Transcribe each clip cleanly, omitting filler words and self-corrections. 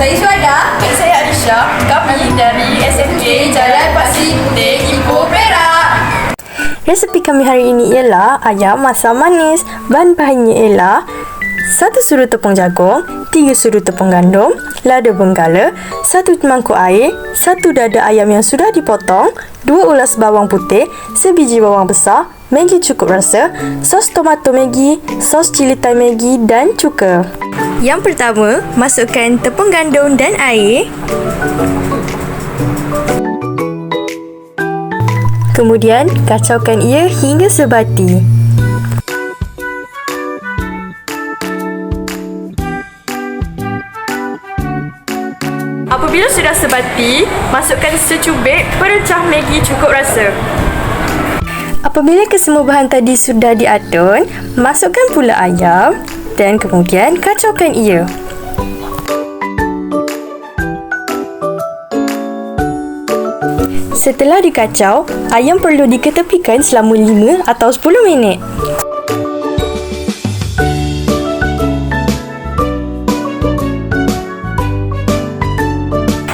Saya Suada. Dan saya Alisha. Kami dari SMK Jalan Pasir Putih, Ipoh, Perak. Resepi kami hari ini ialah ayam masak manis. Bahan-bahannya ialah 1 sudu tepung jagung, 3 sudu tepung gandum, lada benggala, 1 mangkuk air, 1 dada ayam yang sudah dipotong, 2 ulas bawang putih, sebiji bawang besar, Maggi cukup rasa, sos tomato Maggi, sos cili thai Maggi dan cuka. Yang pertama, masukkan tepung gandum dan air. Kemudian, kacaukan ia hingga sebati. Apabila sudah sebati, masukkan secubit perecah Maggi cukup rasa. Apabila kesemua bahan tadi sudah diadun, masukkan pula ayam dan kemudian kacaukan ia. Setelah dikacau, ayam perlu diketepikan selama 5 atau 10 minit.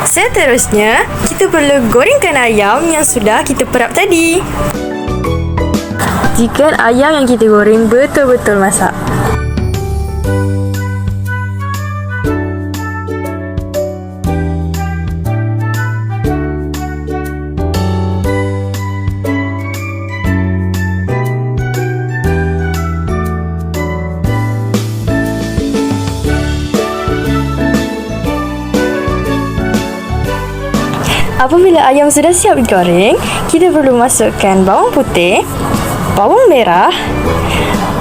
Seterusnya, kita perlu gorengkan ayam yang sudah kita perap tadi. Jika ayam yang kita goreng betul-betul masak. Apabila ayam sudah siap digoreng, kita perlu masukkan bawang putih, bawang merah,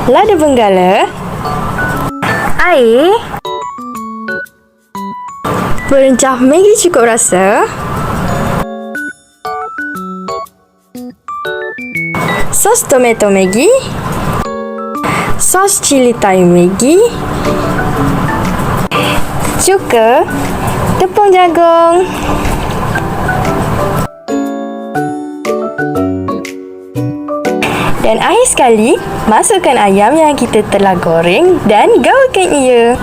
lada benggala, air, perencah Maggi cukup rasa, sos tomato Maggi, sos cili thai Maggi, cuka, tepung jagung, dan akhir sekali, masukkan ayam yang kita telah goreng dan gaulkan ia.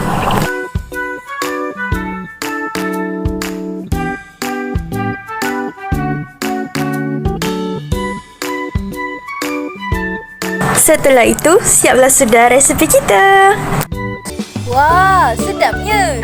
Setelah itu, siaplah sudah resepi kita. Wah, sedapnya.